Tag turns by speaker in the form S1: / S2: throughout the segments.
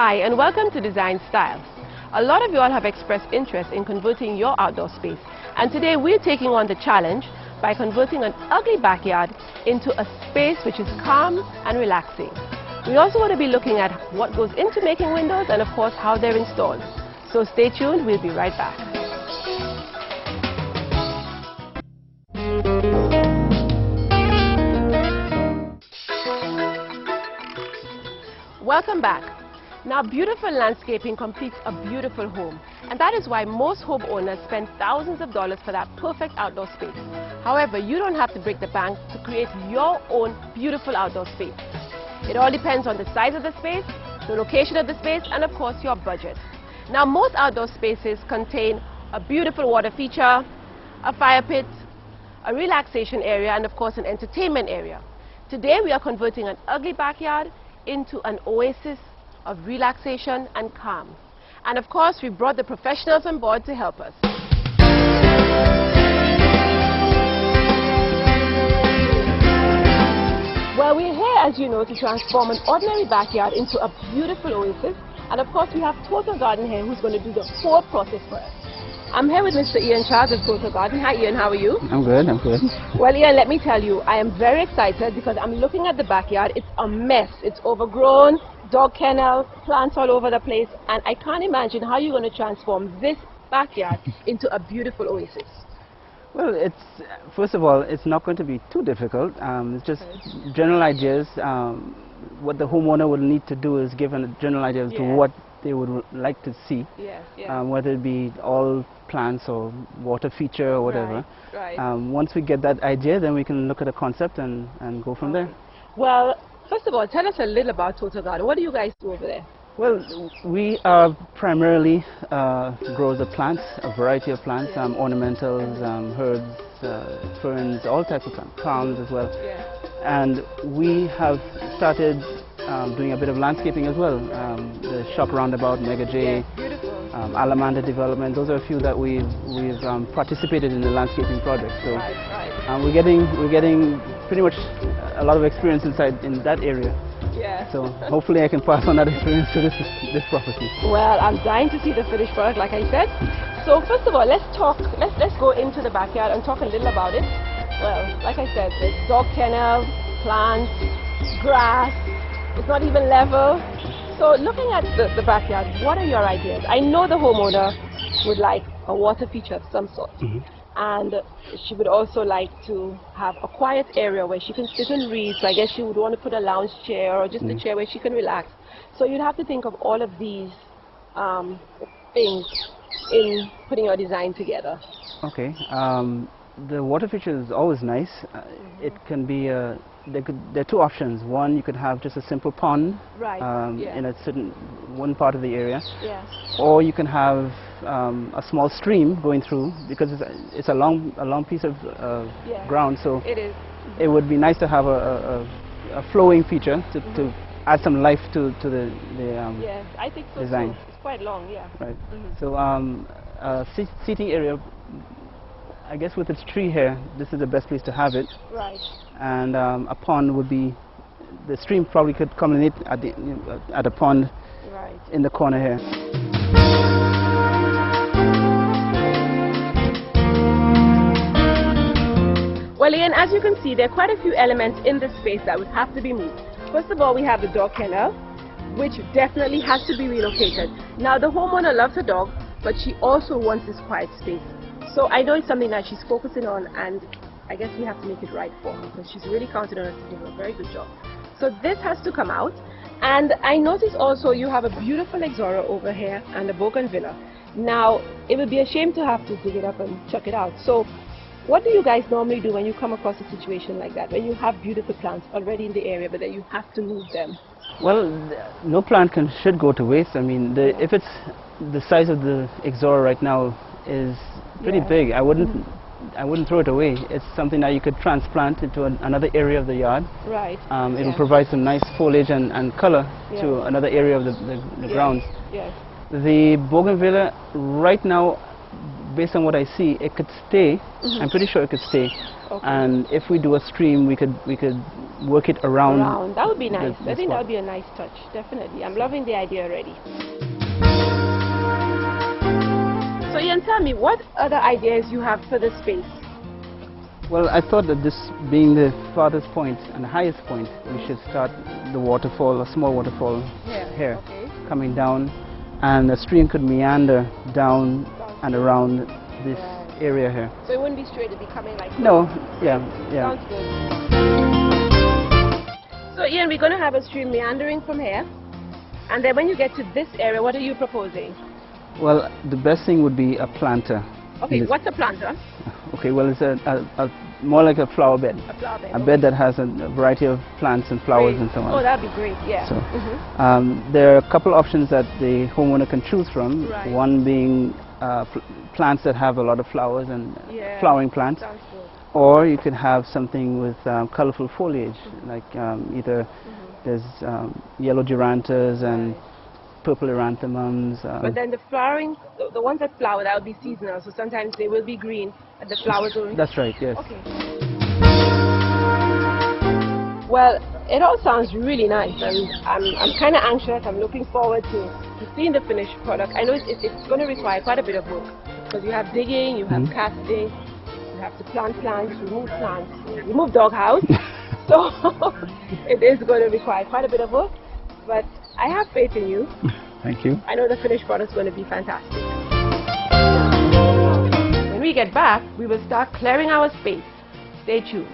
S1: Hi and welcome to Design Styles. A lot of you all have expressed interest in converting your outdoor space, and today we're taking on the challenge by converting an ugly backyard into a space which is calm and relaxing. We also want to be looking at what goes into making windows and of course how they're installed. So stay tuned, we'll be right back. Welcome back. Now, beautiful landscaping completes a beautiful home, and that is why most homeowners spend thousands of dollars for that perfect outdoor space. However, you don't have to break the bank to create your own beautiful outdoor space. It all depends on the size of the space, the location of the space, and of course your budget. Now, most outdoor spaces contain a beautiful water feature, a fire pit, a relaxation area, and of course an entertainment area. Today we are converting an ugly backyard into an oasis of relaxation and calm. And of course, we brought the professionals on board to help us. Well, we're here, as you know, to transform an ordinary backyard into a beautiful oasis. And of course, we have Total Garden here who's going to do the whole process for us. I'm here with Mr. Ian Charles of Total Garden. Hi Ian, how are you?
S2: I'm good, I'm good.
S1: Well Ian, let me tell you, I am very excited because I'm looking at the backyard. It's a mess. It's overgrown, dog kennels, plants all over the place, and I can't imagine how you're going to transform this backyard into a beautiful oasis.
S2: Well, first of all, it's not going to be too difficult. It's just general ideas. What the homeowner will need to do is give a general idea as to what they would like to see, whether it be all plants or water feature or whatever. Once we get that idea, then we can look at a concept and go from there.
S1: Well, first of all, tell us a little about Total Garden. What do you guys do over there?
S2: Well, we are primarily growers of plants, a variety of plants, ornamentals, herbs, ferns, all types of plants, palms as well. And we have started doing a bit of landscaping as well. The Shop Roundabout, Mega J, Alamander Development, those are a few that we've participated in the landscaping project. So we're getting pretty much a lot of experience inside in that area. So hopefully I can pass on that experience to this property. Well, I'm dying to see the finished product, like I said. So first of all, let's go into the backyard and talk a little about it. Well, like I said, there's dog kennel, plants, grass. It's not even level. So looking at the backyard, what are your ideas? I know the homeowner would like a water feature of some sort. And she would also like to have a quiet area where she can sit and read. So I guess she would want to put a lounge chair or just a chair where she can relax. So you'd have to think of all of these things in putting your design together. Okay. The water feature is always nice. It can be there are two options. One, you could have just a simple pond in a certain one part of the area, or you can have a small stream going through, because it's a long piece of ground. So it would be nice to have a flowing feature to add some life to the I think so design. Too. It's quite long, Right. So seating area. I guess with its tree here, this is the best place to have it. And a pond would be, the stream probably could culminate at a pond in the corner here. Well, Ian, as you can see, there are quite a few elements in this space that would have to be moved. First of all, we have the dog kennel, which definitely has to be relocated. Now, the homeowner loves her dog, but she also wants this quiet space. So I know it's something that she's focusing on, and I guess we have to make it right for her because she's really counted on us to do a very good job. So this has to come out. And I noticed also you have a beautiful Exora over here and a bougainvillea. Now, it would be a shame to have to dig it up and chuck it out. So what do you guys normally do when you come across a situation like that, where you have beautiful plants already in the area, but then you have to move them? Well, no plant should go to waste. I mean, if it's the size of the Exora right now is pretty big, I wouldn't throw it away. It's something that you could transplant into another area of the yard. It will provide some nice foliage and color to another area of the grounds. The bougainvillea right now, based on what I see, it could stay. I'm pretty sure it could stay. And if we do a stream, we could work it around.
S1: That would be nice. I think that
S2: spot.
S1: would be a nice touch, definitely. I'm loving the idea already. So Ian, tell me, what other ideas you have for this space?
S2: Well, I thought that this being the farthest point and the highest point, we should start the waterfall, a small waterfall here, coming down, and the stream could meander down and around this area here.
S1: So it wouldn't be straight, it'd be coming like this.
S2: No, yeah.
S1: Sounds good. So Ian, we're going to have a stream meandering from here, and then when you get to this area, what are you proposing?
S2: Well, the best thing would be a planter.
S1: Okay, what's a planter?
S2: Okay, well, it's a more like a flower bed.
S1: A flower bed.
S2: A bed that has a variety of plants and flowers and so on.
S1: Oh, that'd be great, yeah.
S2: So, there are a couple options that the homeowner can choose from.
S1: Right.
S2: One being plants that have a lot of flowers and flowering plants.
S1: Sounds good.
S2: Or you could have something with colorful foliage, like either there's yellow gerantas and purple eranthemums.
S1: But then the flowering, the ones that flower, that would be seasonal, so sometimes they will be green, but the flowers will...
S2: That's right, yes.
S1: Okay. Well, it all sounds really nice, and I'm kind of anxious. I'm looking forward to seeing the finished product. I know it's going to require quite a bit of work, because you have digging, you have casting, you have to plant plants, remove doghouse. So it is going to require quite a bit of work, but I have faith in you.
S2: Thank you.
S1: I know the finished product is going to be fantastic. When we get back, we will start clearing our space. Stay tuned.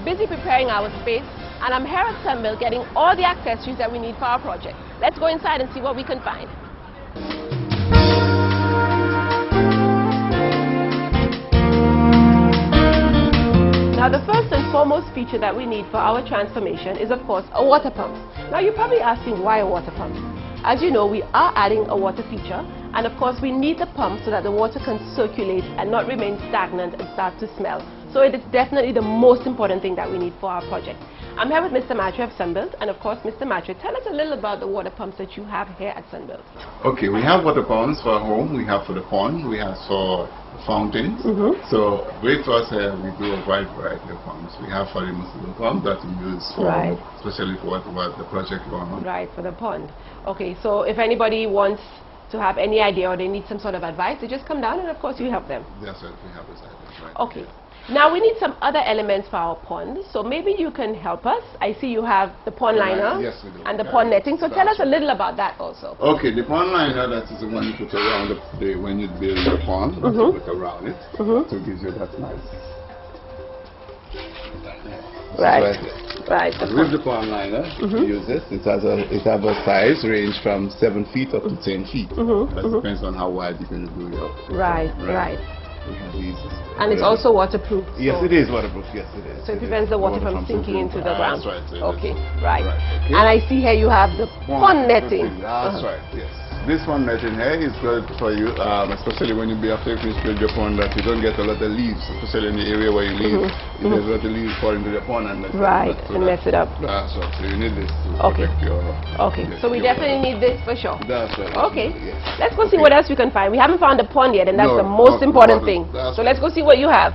S1: Busy preparing our space, and I'm here at Sunbelt getting all the accessories that we need for our project. Let's go inside and see what we can find. Now the first and foremost feature that we need for our transformation is of course a water pump. Now you're probably asking why a water pump? As you know, we are adding a water feature, and of course we need the pump so that the water can circulate and not remain stagnant and start to smell. So it is definitely the most important thing that we need for our project. I'm here with Mr. Matre of Sunbelt, and of course, Mr. Matre, tell us a little about the water pumps that you have here at Sunbelt.
S3: Okay, we have water pumps for home, we have for the pond, we have for fountains. So great for us here, we do a wide variety of pumps. We have for the municipal pump that we use for, especially for what the project going on.
S1: Right, for the pond. Okay, so if anybody wants to have any idea or they need some sort of advice, they just come down and of course you help them.
S3: That's right, we have this item, right.
S1: Okay. Now we need some other elements for our pond, so maybe you can help us. I see you have the pond liner and the pond netting, so tell us a little about that also.
S3: Okay, the pond liner, that is the one you put around when you build your pond, you put around it, so it gives you that nice.
S1: Right.
S3: With the pond liner, use this. It has a size range from 7 feet up to 10 feet. That depends on how wide you can do your.
S1: Right.
S3: We have these.
S1: And it's also waterproof.
S3: Yes, it is waterproof. Yes, it is.
S1: So it prevents the water from sinking into the ground.
S3: That's right.
S1: Okay, right. And I see here you have the pond netting.
S3: That's right. Yes. This one netting here is good for you, especially when you be after you finish build your pond, that you don't get a lot of leaves, especially in the area where you live. There's a lot of leaves fall into the pond and mess
S1: it up.
S3: That's right. So you need this to protect your.
S1: Okay. So we definitely need this for sure.
S3: That's right.
S1: Okay. Yes. Let's go see what else we can find. We haven't found the pond yet, and that's the most important thing. So let's go see what you have.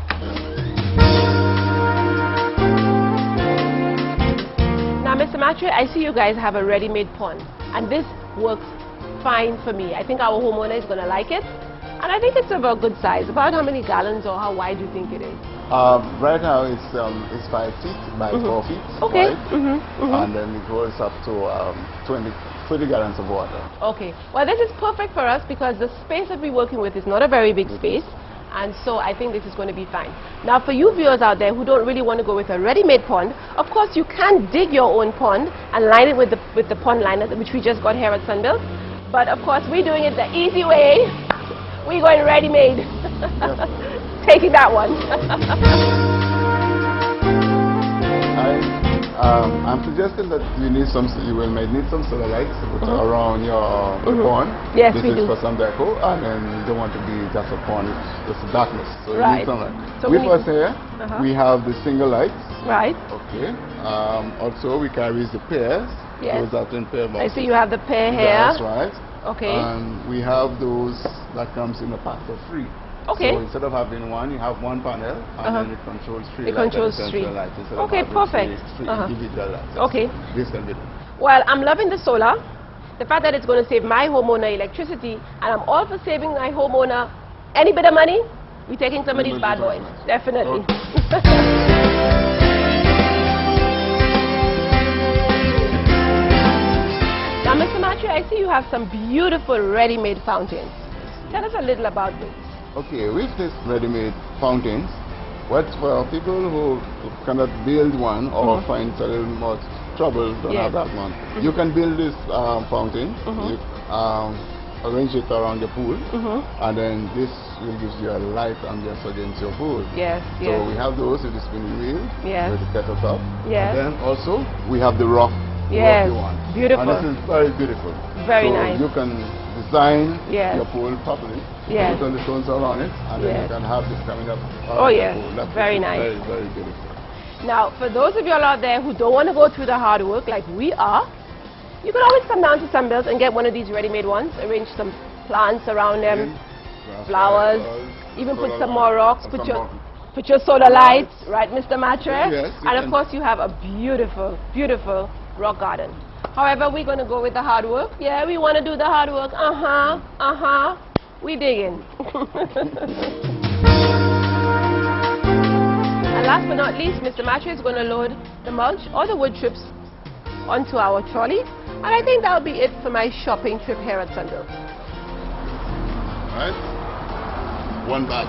S1: Now, Mr. Matre, I see you guys have a ready-made pond, and this works fine for me. I think our homeowner is going to like it, and I think it's of a good size. About how many gallons or how wide do you think it is?
S3: Right now it's 5 feet by 4 feet
S1: Okay.
S3: wide, and then it goes up to 20 gallons of water.
S1: Okay. Well, this is perfect for us because the space that we're working with is not a very big space. And so I think this is going to be fine. Now for you viewers out there who don't really want to go with a ready-made pond, of course you can dig your own pond and line it with the pond liner, which we just got here at Sunbuilt. But of course we're doing it the easy way. We're going ready-made. Taking that one.
S3: I'm suggesting that you need might need some solar lights around your pond.
S1: Yes,
S3: this is for some deco, and then you don't want to be just a pond, it's just darkness. So you need some light.
S1: So
S3: with us here, we have the single lights.
S1: Right.
S3: Okay. Also, we carry the pairs.
S1: Yes.
S3: Those are in pair boxes.
S1: I see you have the pair here.
S3: That's right.
S1: Okay.
S3: And we have those that comes in a pack for free.
S1: Okay.
S3: So instead of having one, you have one panel, and then it controls three.
S1: It controls three. Okay, perfect.
S3: Individual lights.
S1: Okay.
S3: This can be done.
S1: Well, I'm loving the solar. The fact that it's going to save my homeowner electricity, and I'm all for saving my homeowner any bit of money. We're taking some of these bad boys. Definitely. Now, Mr. Matre, I see you have some beautiful ready-made fountains. Tell us a little about this.
S3: Okay, with this ready-made fountains, what for people who cannot build one or find a little more trouble, don't have that one, you can build this fountain. You arrange it around the pool, and then this will give you a light and just against your pool.
S1: Yes,
S3: so we have those with the spinning wheel, with the kettle top.
S1: Yes.
S3: And then also we have the rock.
S1: Yes, beautiful.
S3: And this is very beautiful.
S1: Very nice.
S3: You can design your pool properly.
S1: Yes.
S3: Put on the stones around it, and then you can have this coming up.
S1: Oh yes, very nice.
S3: Very, very beautiful.
S1: Now, for those of you all out there who don't want to go through the hard work like we are, you can always come down to Sunbuilt and get one of these ready-made ones. Arrange some plants around them, flowers, even put some more rocks, put your solar lights, right, Mr. Matre?
S3: Yes.
S1: And of course, you have a beautiful, beautiful rock garden. However, we're going to go with the hard work. Yeah, we want to do the hard work. We digging. And last but not least, Mr. Matre is going to load the mulch or the wood chips onto our trolley. And I think that'll be it for my shopping trip here at Sunbuilt.
S3: Right? One bag.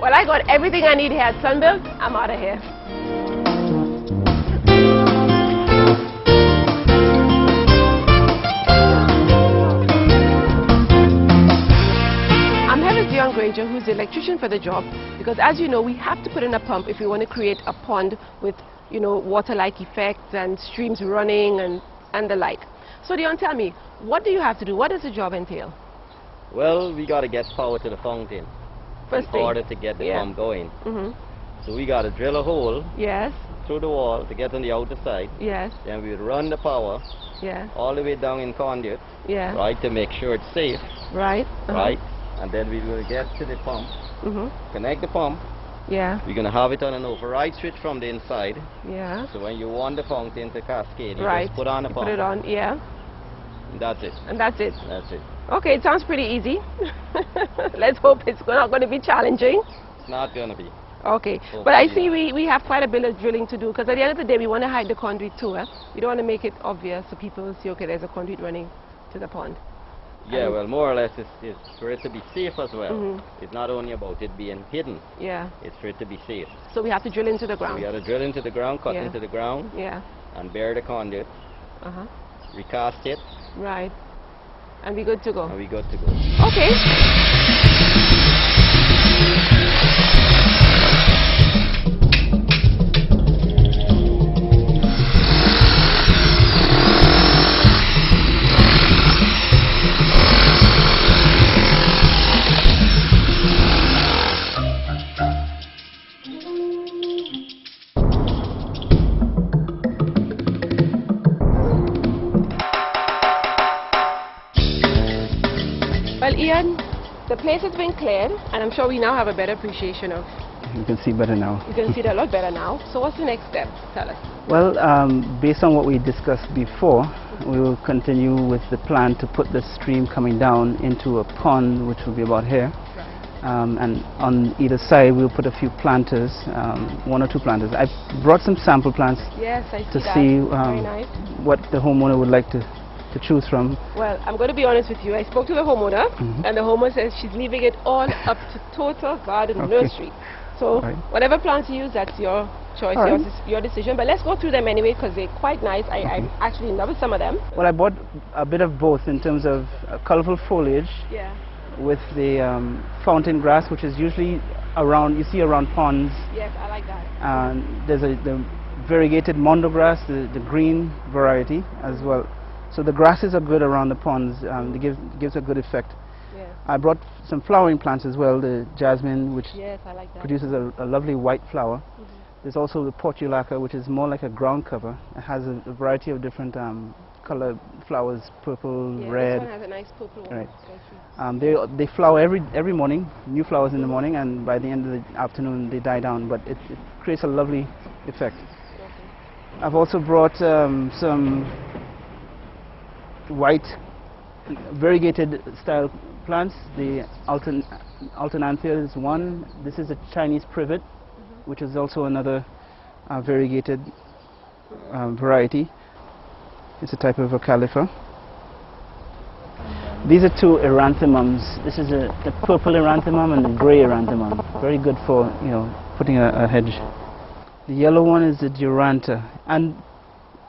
S1: Well, I got everything I need here at Sunbuilt. I'm out of here. Granger, who's the electrician for the job, because as you know, we have to put in a pump if we want to create a pond with, you know, water-like effects and streams running and the like. So Dion, tell me, what do you have to do? What does the job entail?
S4: Well, we got to get power to the fountain in order to get the pump going. So we got to drill a hole through the wall to get on the outer side. Then we run the power all the way down in conduit, right, to make sure it's safe. Right. And then we're going to get to the pump, connect the pump. We're going to have it on an override switch from the inside. So when you want the fountain to cascade, you just put on the pump.
S1: Put it on, And that's it. And that's it.
S4: That's it.
S1: Okay, it sounds pretty easy. Let's hope it's not going to be challenging.
S4: It's not going to be.
S1: Okay, but I see we have quite a bit of drilling to do, because at the end of the day we want to hide the conduit too. We don't want to make it obvious so people will see, okay, there's a conduit running to the pond.
S4: Yeah, well, more or less it's for it to be safe as well. It's not only about it being hidden. It's for it to be safe.
S1: So we have to drill into the ground.
S4: So we have to drill into the ground, cut into the ground. And bare the conduit. Recast it.
S1: Right. And we're good to go.
S4: And we're good to go.
S1: Okay. Well, Ian, the place has been cleared, and I'm sure we now have a better appreciation of...
S2: You can see better now.
S1: You can see it a lot better now. So what's the next step? Tell us.
S2: Well, based on what we discussed before, we will continue with the plan to put the stream coming down into a pond, which will be about here. and on either side we'll put a few planters, 1 or 2 planters. I brought some sample plants to see what the homeowner would like to choose from.
S1: Well, I'm going to be honest with you. I spoke to the homeowner, and the homeowner says she's leaving it all up to Total Garden Nursery. So whatever plants you use, that's your choice, your decision. But let's go through them anyway because they're quite nice. I'm actually in love with some of them.
S2: Well, I bought a bit of both in terms of colorful foliage with the fountain grass, which is usually around, you see around ponds.
S1: Yes, I like that.
S2: And there's the variegated mondo grass, the green variety as well. So the grasses are good around the ponds. It gives a good effect. Yeah. I brought some flowering plants as well, the jasmine, which produces a lovely white flower. There's also the portulaca, which is more like a ground cover. It has a variety of different color flowers, purple, red.
S1: This one has a nice purple one.
S2: Right. They flower every morning, new flowers in the morning, and by the end of the afternoon they die down, but it creates a lovely effect. I've also brought some white variegated style plants. The alternanthia is one. This is a Chinese privet, which is also another variegated variety. It's a type of a califer. These are 2 eranthemums. This is the purple eranthemum and the grey eranthemum. Very good for putting a hedge. The yellow one is the duranta, and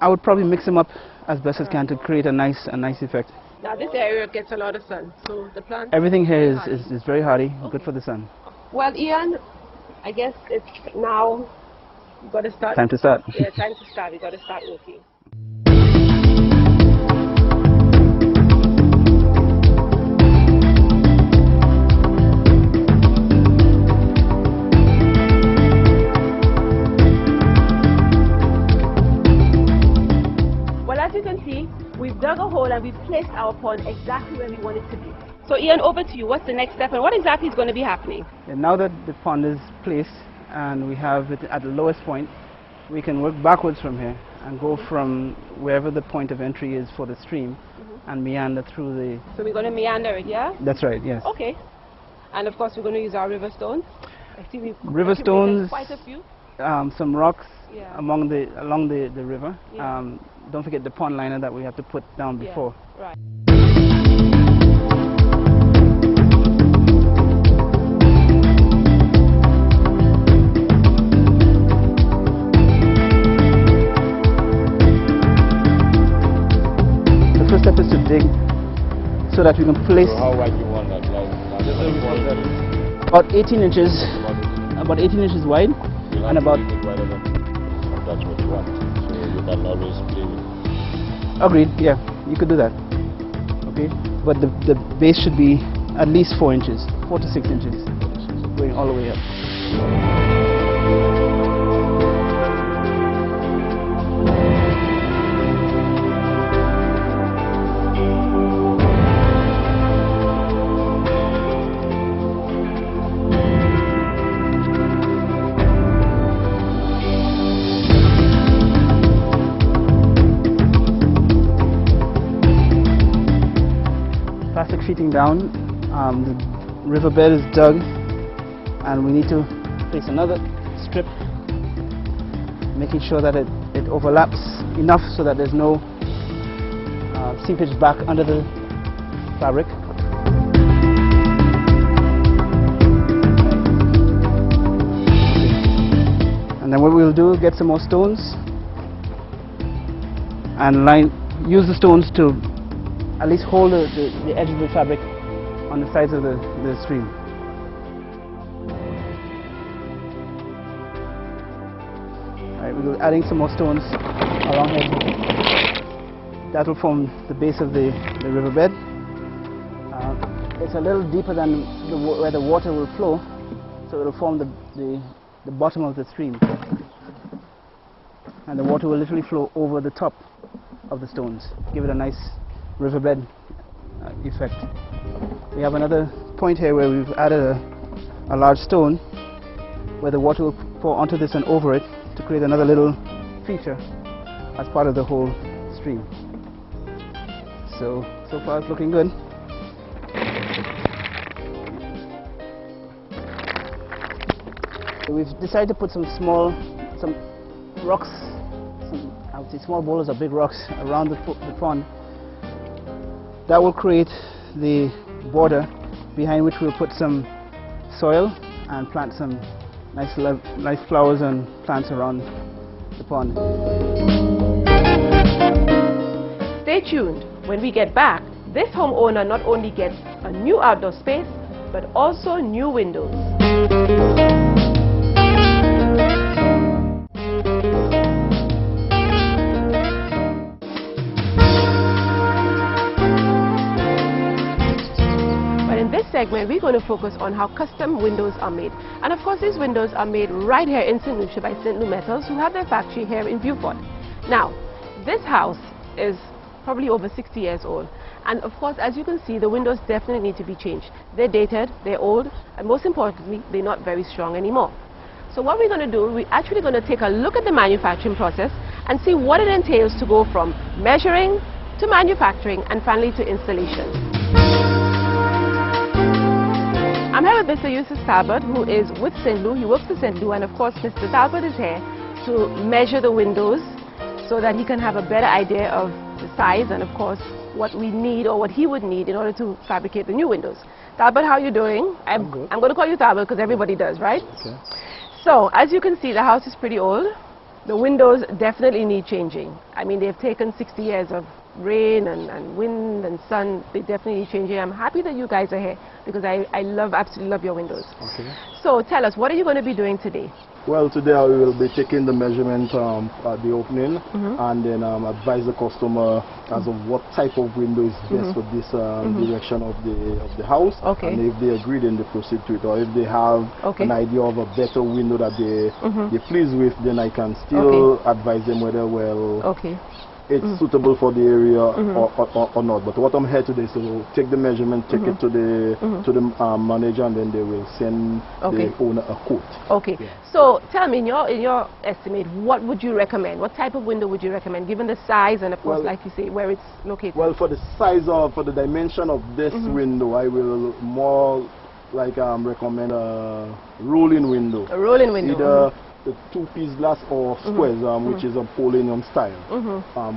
S2: I would probably mix them up as best as can to create a nice effect.
S1: Now this area gets a lot of sun, so the plants.
S2: Everything here is very hardy, good for the sun.
S1: Well, Ian, I guess it's now. You've got to start.
S2: Time to start.
S1: Yeah, time to start. We've got to start working. We've dug a hole and we've placed our pond exactly where we want it to be. So Ian, over to you. What's the next step and what exactly is going to be happening?
S2: And now that the pond is placed and we have it at the lowest point, we can work backwards from here and go from wherever the point of entry is for the stream and meander through the...
S1: So we're going to meander it, yeah?
S2: That's right, yes.
S1: Okay. And of course we're going to use our river stones. I see we've
S2: river stones,
S1: quite a few.
S2: Some rocks along the river. Don't forget the pond liner that we have to put down before.
S1: Right.
S2: The first step is to dig so that we can place.
S4: So how wide you want that? Like,
S2: about 18 inches. About 18 inches wide, and about.
S4: That's what you want. So you can always play with.
S2: Agreed. Yeah, you could do that. Okay, but the base should be at least 4 inches, 4 to 6 inches, going all the way up. Plastic sheeting down, the riverbed is dug, and we need to place another strip, making sure that it overlaps enough so that there's no seepage back under the fabric. And then what we'll do, get some more stones and use the stones to at least hold the edge of the fabric on the sides of the stream. Alright, we'll be adding some more stones along here. That will form the base of the riverbed. It's a little deeper than where the water will flow, so it will form the bottom of the stream. And the water will literally flow over the top of the stones, give it a nice riverbed effect. We have another point here where we've added a large stone where the water will pour onto this and over it to create another little feature as part of the whole stream. So far it's looking good. We've decided to put some rocks, I would say small boulders or big rocks around the pond. That will create the border behind which we'll put some soil and plant some nice flowers and plants around the pond.
S1: Stay tuned. When we get back, this homeowner not only gets a new outdoor space, but also new windows. But in this segment, we're going to focus on how custom windows are made. And of course, these windows are made right here in St. Lucia by St. Lou Metals, who have their factory here in Beaufort. Now, this house is probably over 60 years old. And of course, as you can see, the windows definitely need to be changed. They're dated, they're old, and most importantly, they're not very strong anymore. So what we're going to do, we're actually going to take a look at the manufacturing process and see what it entails to go from measuring to manufacturing and finally to installation. I'm here with Mr. Yusuf Talbot, who is with St. Lou. He works for St. Lou, and of course, Mr. Talbot is here to measure the windows so that he can have a better idea of the size and of course what we need or what he would need in order to fabricate the new windows. Talbot, how are you doing? I'm good. I'm going to call you Talbot because everybody does, right? Okay. So as you can see, the house is pretty old. The windows definitely need changing. I mean, they've taken 60 years of rain and wind and sun. They definitely need changing. I'm happy that you guys are here because I absolutely love your windows. Okay. So tell us, what are you going to be doing today?
S5: Well, today I will be taking the measurement at the opening and then advise the customer as of what type of window is best for this direction of the house. Okay. And if they agree, then they proceed to it. Or if they have an idea of a better window that they're pleased with, then I can still advise them whether, it's suitable for the area or not. But what I'm here today is to take the measurement, take it to the manager, and then they will send the owner a quote. Okay. Yeah.
S1: So tell me, in your estimate, what would you recommend? What type of window would you recommend, given the size and of course, like you say, where it's located?
S5: Well, for the size for the dimension of this window, I will more like recommend a rolling window. A rolling window. Either the two-piece glass or squares, which is a polonium style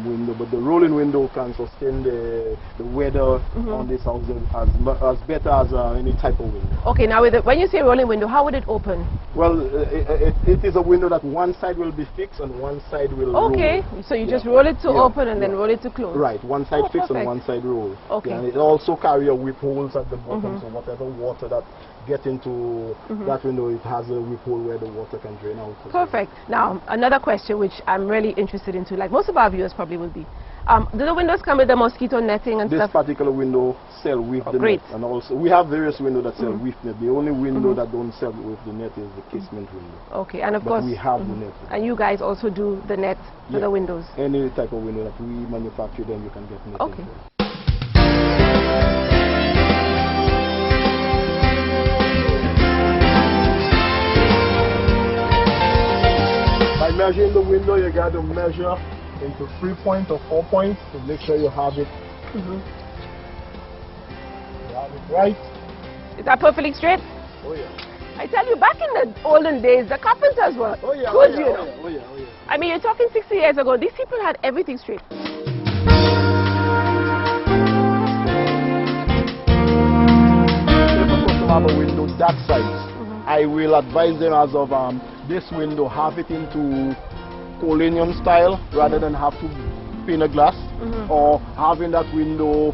S5: window. But the rolling window can sustain the weather on this house as better as any type of window. Okay, now when you say rolling window, how would it open? Well, it is a window that one side will be fixed and one side will roll. Okay, so you just roll it to open and then roll it to close. Right, one side fixed and one side roll. Okay. And it also carries a whip holes at the bottom, so whatever water that get into that window, it has a whip hole where the water can drain out. Perfect. Now, another question which I'm really interested into, like most of our viewers probably will be, do the windows come with the mosquito netting and stuff? This particular window sell with the net. And also, we have various windows that sell with net. The only window that don't sell with the net is the casement window. Okay, and of course, we have the net. And you guys also do the net for the windows? Any type of window that we manufacture, then you can get net. Okay. By measuring the window, you got to measure into 3 points or 4 points to make sure you have it. You have it right. Is that perfectly straight? Oh yeah. I tell you, back in the olden days, the carpenters were good, you know. I mean, you're talking 60 years ago. These people had everything straight. If a customer have a window that size, I will advise them as of this window, have it into polonium style rather than have to paint a glass, or having that window,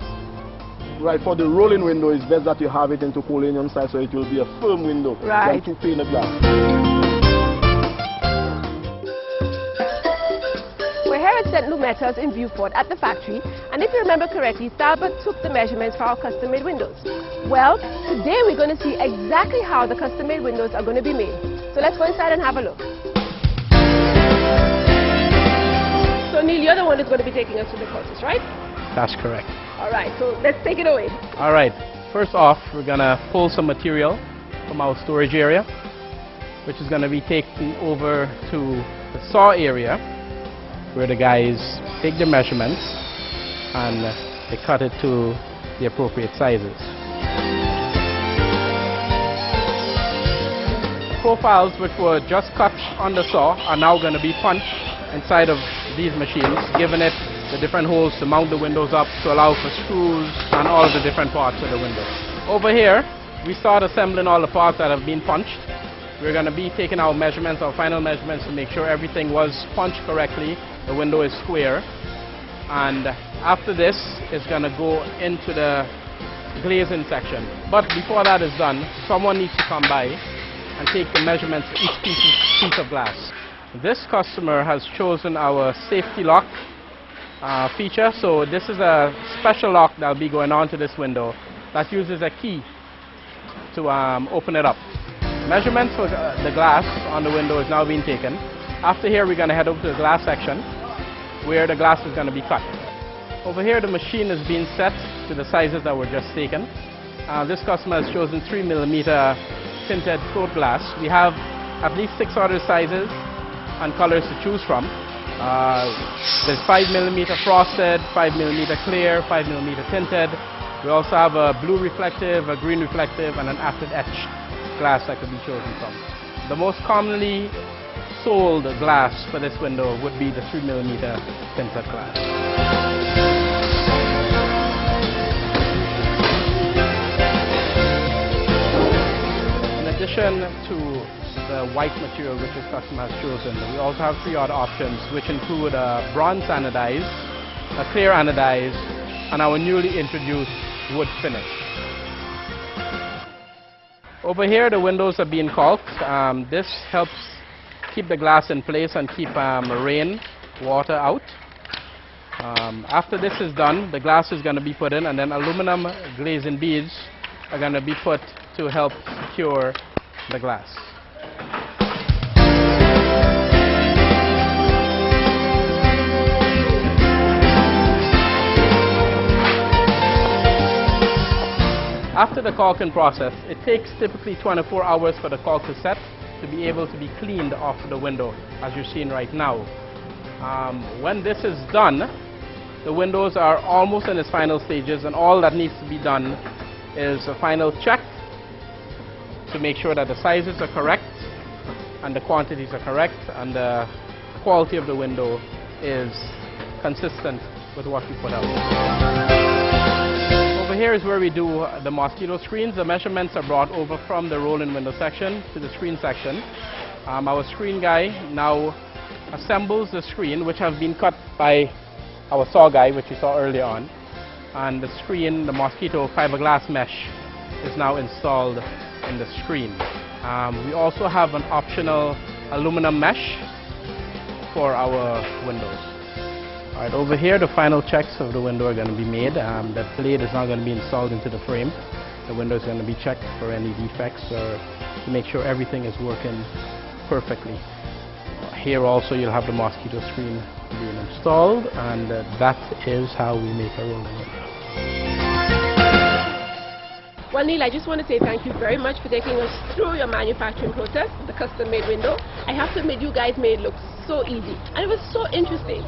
S5: right, for the rolling window, it's best that you have it into polonium style so it will be a firm window than to paint a glass. We're here at St. Lou Metals in Beaufort at the factory, and if you remember correctly, Talbot took the measurements for our custom-made windows. Well, today we're going to see exactly how the custom-made windows are going to be made. So let's go inside and have a look. So Neil, you're the one who's going to be taking us through the process, right?
S6: That's correct.
S1: All right, so let's take it away.
S6: All right, first off, we're going to pull some material from our storage area, which is going to be taken over to the saw area, where the guys take the measurements and they cut it to the appropriate sizes. profiles which were just cut on the saw are now going to be punched inside of these machines, giving it the different holes to mount the windows up to allow for screws and all of the different parts of the window. Over here, we start assembling all the parts that have been punched. We're going to be taking our measurements, our final measurements, to make sure everything was punched correctly, the window is square. And after this, it's going to go into the glazing section. But before that is done, someone needs to come by and take the measurements for each piece of glass. This customer has chosen our safety lock feature. So this is a special lock that will be going on to this window that uses a key to open it up. Measurements for the glass on the window is now being taken. After here, we're going to head over to the glass section where the glass is going to be cut. Over here, the machine is being set to the sizes that were just taken. This customer has chosen 3mm tinted coat glass. We have at least 6 other sizes and colors to choose from. There's 5mm frosted, 5mm clear, 5mm tinted. We also have a blue reflective, a green reflective, and an acid etch glass that could be chosen from. The most commonly sold glass for this window would be the 3mm tinted glass. In addition to the white material which this customer has chosen, we also have 3 other options which include a bronze anodized, a clear anodized, and our newly introduced wood finish. Over here, the windows are being caulked. This helps keep the glass in place and keep rain, water out. After this is done, the glass is going to be put in, and then aluminum glazing beads are going to be put to help secure the glass. After the caulking process, it takes typically 24 hours for the caulk to set to be able to be cleaned off the window, as you're seeing right now. When this is done, the windows are almost in its final stages, and all that needs to be done is a final check to make sure that the sizes are correct and the quantities are correct and the quality of the window is consistent with what we put out. Over here is where we do the mosquito screens. The measurements are brought over from the rolling window section to the screen section. Our screen guy now assembles the screen, which has been cut by our saw guy, which you saw earlier on. And the screen, the mosquito fiberglass mesh, is now installed in the screen. We also have an optional aluminum mesh for our windows. Alright, over here the final checks of the window are going to be made. The blade is now going to be installed into the frame. The window is going to be checked for any defects or to make sure everything is working perfectly. Here also you'll have the mosquito screen being installed, and that is how we make a rolling window.
S1: Well, Neil, I just want to say thank you very much for taking us through your manufacturing process, the custom-made window. I have to admit, you guys made it look so easy, and it was so interesting.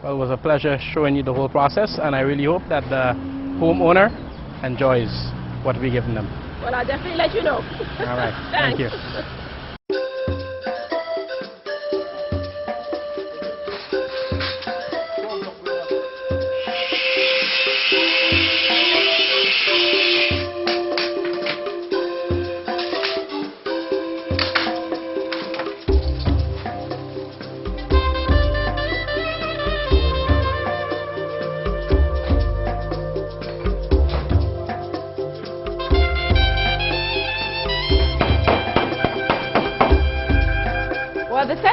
S6: Well, it was a pleasure showing you the whole process, and I really hope that the homeowner enjoys what we're giving them.
S1: Well, I'll definitely let you know.
S6: All right, thank you.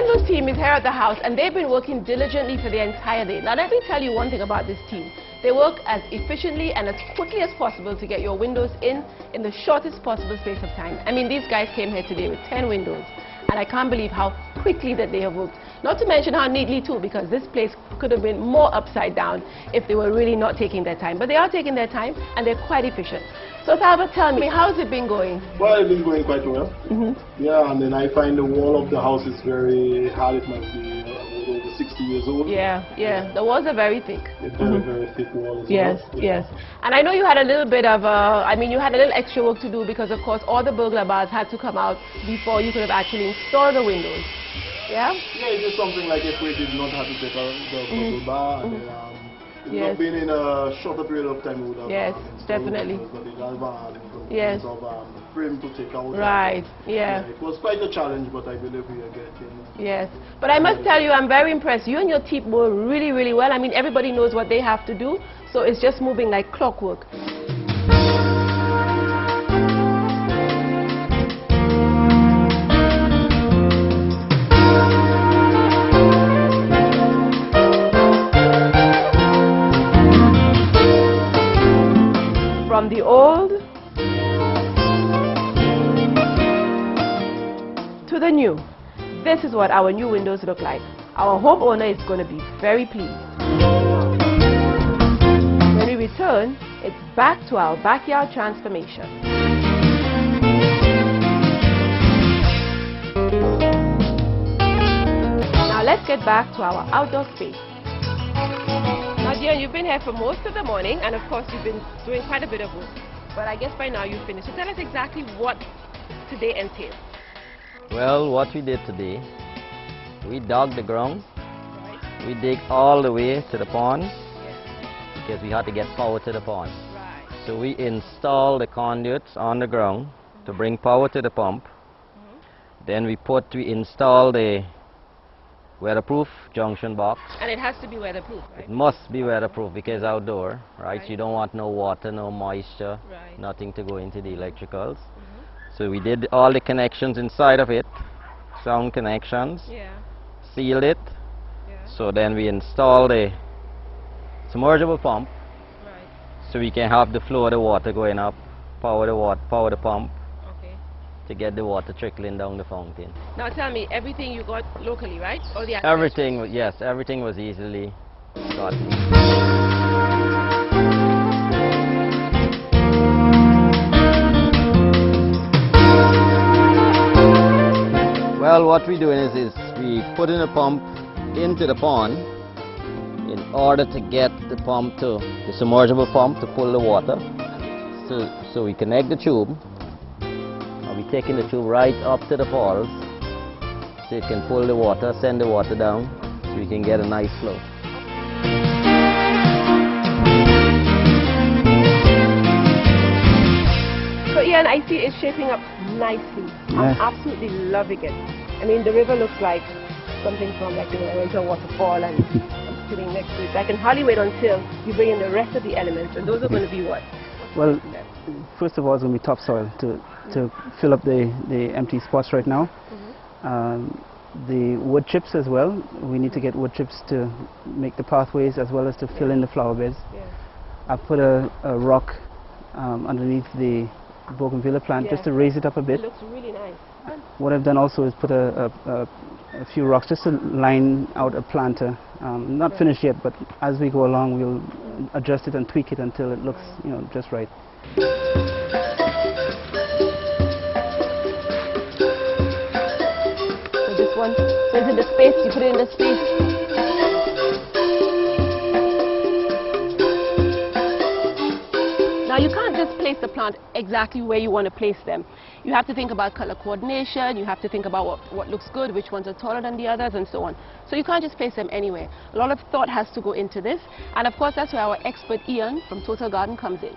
S1: The team is here at the house, and they've been working diligently for the entire day. Now let me tell you one thing about this team. They work as efficiently and as quickly as possible to get your windows in the shortest possible space of time. I mean, these guys came here today with 10 windows, and I can't believe how quickly that they have worked. Not to mention how neatly too, because this place could have been more upside down if they were really not taking their time. But they are taking their time, and they're quite efficient. So Talbot, tell me, how's it been going?
S5: Well, it's been going quite well. Yeah, and then I find the wall of the house is very hard. It must be over 60 years years old.
S1: Yeah, yeah. The walls are very thick.
S5: Very thick walls.
S1: Yes, yes. And I know you had a little bit of, you had a little extra work to do because, of course, all the burglar bars had to come out before you could have actually installed the windows. Yeah?
S5: Yeah, it's just something like if we did not have to take out the burglar bar and it would have been in a shorter period of time we would have
S1: definitely.
S5: But it has of frame to take out.
S1: Right, yeah.
S5: It was quite a challenge, but I believe we are getting.
S1: Yes, but I must tell you, I'm very impressed. You and your team work really, really well. I mean, everybody knows what they have to do, so it's just moving like clockwork. From the old to the new. This is what our new windows look like. Our homeowner is going to be very pleased. When we return, it's back to our backyard transformation. Now let's get back to our outdoor space. Now, Dion, you've been here for most of the morning, and of course you've been doing quite a bit of work. But I guess by now you've finished. So tell us exactly what today entails.
S4: Well, what we did today, we dug the ground. Right. We dig all the way to the pond because we had to get power to the pond. Right. So we installed the conduits on the ground to bring power to the pump. Then we installed the weatherproof junction box.
S1: And it has to be weatherproof, right?
S4: It must be weatherproof because outdoor, right? You don't want no water, no moisture, nothing to go into the electricals. So we did all the connections inside of it, sound connections, sealed it. So then we installed a submersible pump, so we can have the flow of the water going up, power the pump, to get the water trickling down the fountain.
S1: Now tell me, everything you got locally, right? All the
S4: everything, yes, everything was easily gotten. Well, what we're doing is we put in a pump into the pond in order to get the pump to the submersible pump to pull the water. So we connect the tube. We're taking the tube right up to the falls so it can pull the water, send the water down so we can get a nice flow.
S1: So Ian, I see it's shaping up nicely. I'm absolutely loving it. I mean, the river looks like something from like a winter waterfall, and I'm sitting next to it. I can hardly wait until you bring in the rest of the elements, and those are going to be what?
S2: Well, first of all, it's going to be topsoil to fill up the empty spots right now. The wood chips as well. We need to get wood chips to make the pathways as well as to fill in the flower beds. I put a rock underneath the bougainvillea plant just to raise it up a bit.
S1: It looks really nice.
S2: What I've done also is put a few rocks just to line out a planter. Not finished yet, but as we go along, we'll adjust it and tweak it until it looks, just right.
S1: So this one goes in the space. You put it in the space. Now you can't just place the plant exactly where you want to place them. You have to think about color coordination, you have to think about what looks good, which ones are taller than the others, and so on. So you can't just place them anywhere. A lot of thought has to go into this, and of course that's where our expert Ian from Total Garden comes in.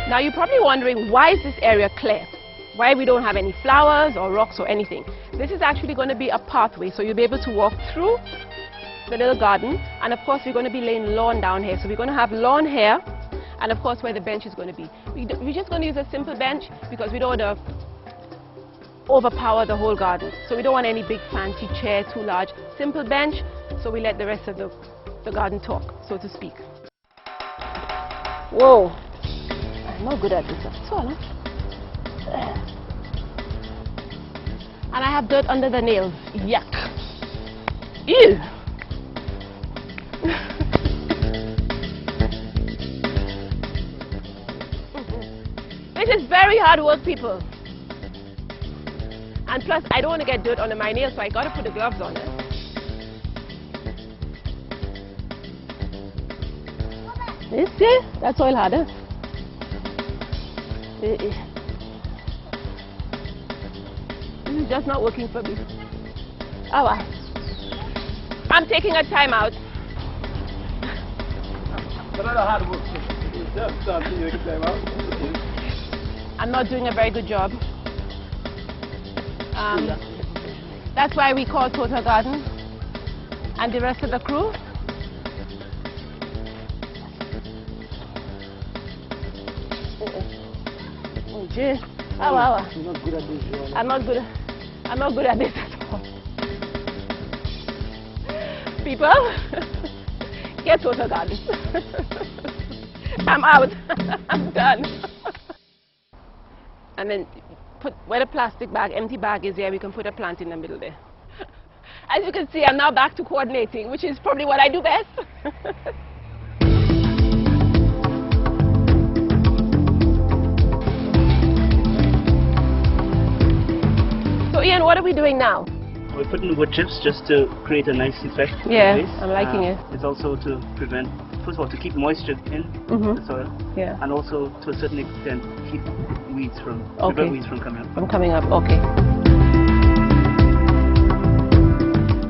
S1: Now you're probably wondering, why is this area clear? Why we don't have any flowers or rocks or anything? This is actually going to be a pathway, so you'll be able to walk through the little garden, and of course we're going to be laying lawn down here, so we're going to have lawn here, and of course where the bench is going to be. We're just going to use a simple bench because we don't want to overpower the whole garden, so we don't want any big fancy chair too large. Simple bench, so we let the rest of the garden talk, so to speak. Whoa, I'm not good at this at all, huh? And I have dirt under the nails. Yuck. Ew. This is very hard work, people. And And plus, I don't want to get dirt under my nails, so I got to put the gloves on it. You see? That's all harder. This is just not working for me. Oh well. I'm taking a time out. I'm not doing a very good job. That's why we call Total Garden and the rest of the crew. Oh, gee. Oh, wow. You're not good at this, Joanna. I'm not good at this at all. People, get Total Garden. I'm out. I'm done. And then put where the plastic bag, empty bag is there, we can put a plant in the middle there. As you can see, I'm now back to coordinating, which is probably what I do best. So Ian, what are we doing now?
S2: We're putting wood chips just to create a nice effect.
S1: Yeah, I'm liking it.
S2: It's also to prevent, first of all, to keep moisture in the soil. Yeah. And also, to a certain extent, keep weeds from, prevent weeds from coming up.
S1: Okay.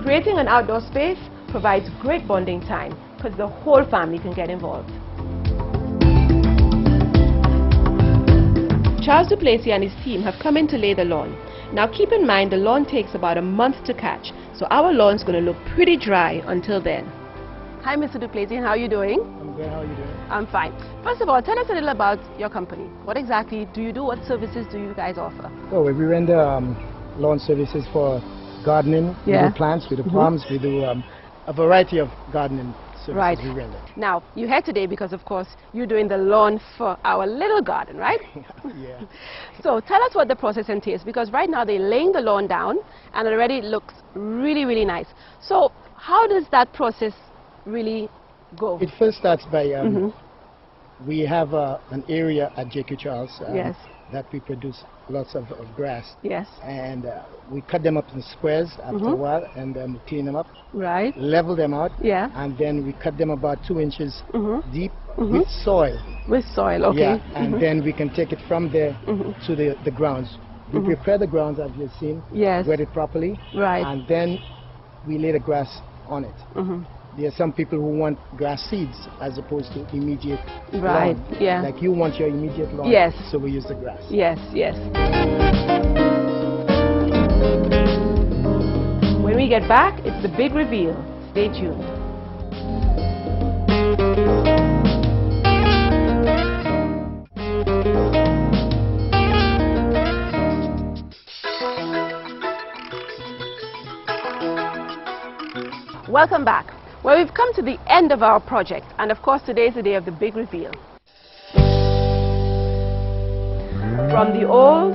S1: Creating an outdoor space provides great bonding time because the whole family can get involved. Charles Duplessis and his team have come in to lay the lawn. Now keep in mind the lawn takes about a month to catch, so our lawn's going to look pretty dry until then. Hi Mr. Duplessis, how are you doing?
S7: I'm good, how are you doing?
S1: I'm fine. First of all, tell us a little about your company. What exactly do you do? What services do you guys offer?
S7: Oh, we render lawn services for gardening. We do plants, we do palms, we do a variety of gardening services we render.
S1: Now, you're here today because, of course, you're doing the lawn for our little garden, right?
S7: Yeah.
S1: So tell us what the process entails, because right now they're laying the lawn down and already it looks really, really nice. So how does that process really go?
S7: It first starts by, we have an area at J.Q. Charles that we produce lots of grass.
S1: Yes.
S7: And we cut them up in squares after a while, and then we clean them up.
S1: Right.
S7: Level them out.
S1: Yeah.
S7: And then we cut them about 2 inches deep with soil.
S1: With soil, okay.
S7: Yeah. And then we can take it from there to the grounds. We prepare the grounds, as you've seen.
S1: Yes.
S7: Wet it properly.
S1: Right.
S7: And then we lay the grass on it. There are some people who want grass seeds as opposed to immediate lawn.
S1: Yeah.
S7: Like you want your immediate lawn.
S1: Yes.
S7: So we use the grass.
S1: Yes, yes. When we get back, it's the big reveal. Stay tuned. Welcome back. Well, we've come to the end of our project, and of course today is the day of the big reveal. From the old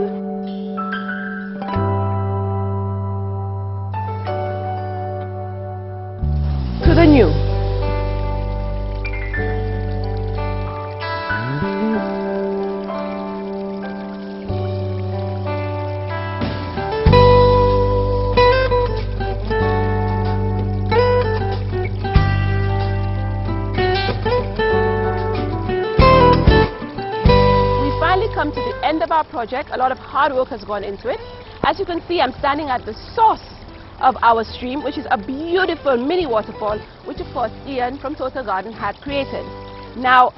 S1: to the new. Come to the end of our project. A lot of hard work has gone into it. As you can see, I'm standing at the source of our stream, which is a beautiful mini waterfall, which of course Ian from Total Garden had created. Now,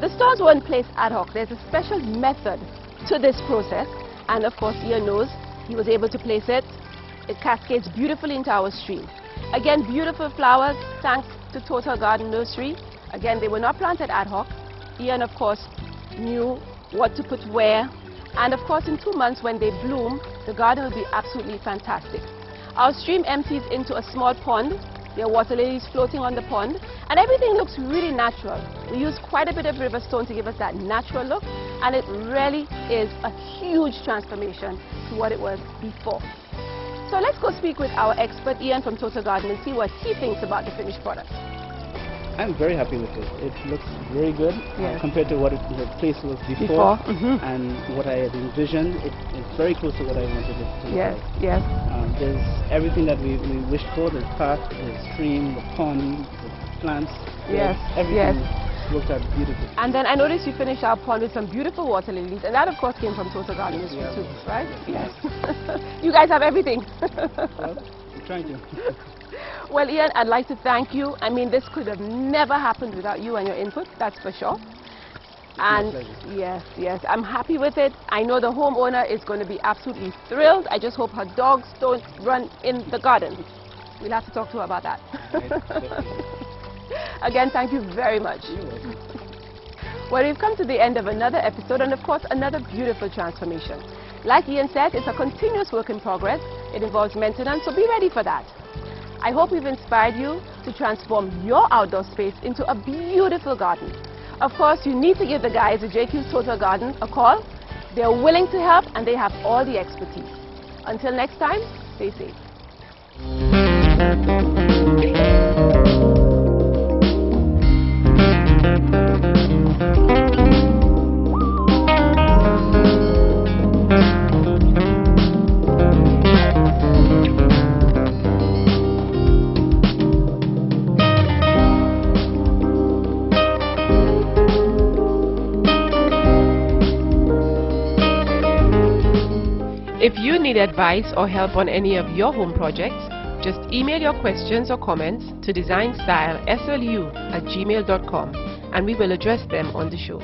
S1: the stones weren't placed ad hoc. There's a special method to this process, and of course Ian knows he was able to place it. It cascades beautifully into our stream. Again, beautiful flowers thanks to Total Garden Nursery. Again, they were not planted ad hoc. Ian, of course, knew what to put where, and of course in 2 months when they bloom, the garden will be absolutely fantastic. Our stream empties into a small pond. There are water lilies floating on the pond, and everything looks really natural. We use quite a bit of river stone to give us that natural look, and it really is a huge transformation to what it was before. So let's go speak with our expert Ian from Total Garden and see what he thinks about the finished product.
S2: I'm very happy with it. It looks very good compared to what the place was before. And what I had envisioned. It's very close to what I wanted it to look like.
S1: Yes.
S2: There's everything that we wished for: the park, the stream, the pond, the plants. Everything worked out beautifully.
S1: And then I noticed you finished our pond with some beautiful water lilies, and that of course came from Total Gardeners too, right? Yes. You guys have everything.
S2: Well, we're trying to.
S1: Well, Ian, I'd like to thank you. I mean, this could have never happened without you and your input, that's for sure. And yes, I'm happy with it. I know the homeowner is going to be absolutely thrilled. I just hope her dogs don't run in the garden. We'll have to talk to her about that. Again, thank you very much. Well, we've come to the end of another episode and, of course, another beautiful transformation. Like Ian said, it's a continuous work in progress. It involves maintenance, so be ready for that. I hope we've inspired you to transform your outdoor space into a beautiful garden. Of course, you need to give the guys at JQ's Total Garden a call. They're willing to help and they have all the expertise. Until next time, stay safe. If you need advice or help on any of your home projects, just email your questions or comments to designstyleslu@gmail.com and we will address them on the show.